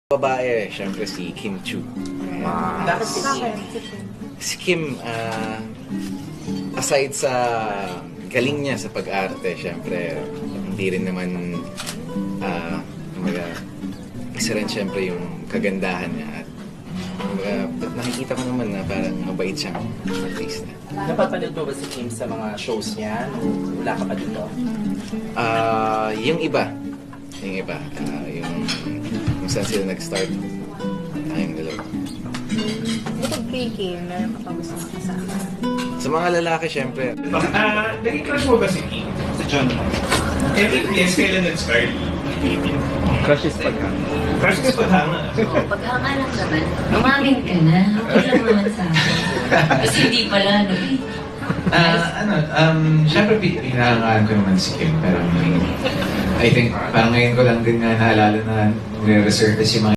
Babae, syempre si Kim Chu. Bakit si Kim? Si Kim, aside sa galing niya sa pag-arte, syempre, hindi rin naman, kumbaga, isa rin syempre yung kagandahan niya. At kumbaga, nakikita ko naman na parang mabait siyang artista. Napapanood mo ba si Kim sa mga shows niya? Wala ka pa dito? Yung iba, yung kung saan sila nag-start, tayong dalawa. Bukod kay Kim, meron ka pa gusto makasama? Sa mga lalaki, syempre, Naging crush mo ba si Kim? Si John? And if yes, kailan nag-start? Crush is paghanga. Crush is paghanga. Oo, paghanga lang naman. Umamin ka na. Okay lang naman sa akin. Kasi hindi pala, no? Siyempre pinahangaan ko naman si Kim, pero I think parang ngayon ko lang din na naalala na nire-resurface yung mga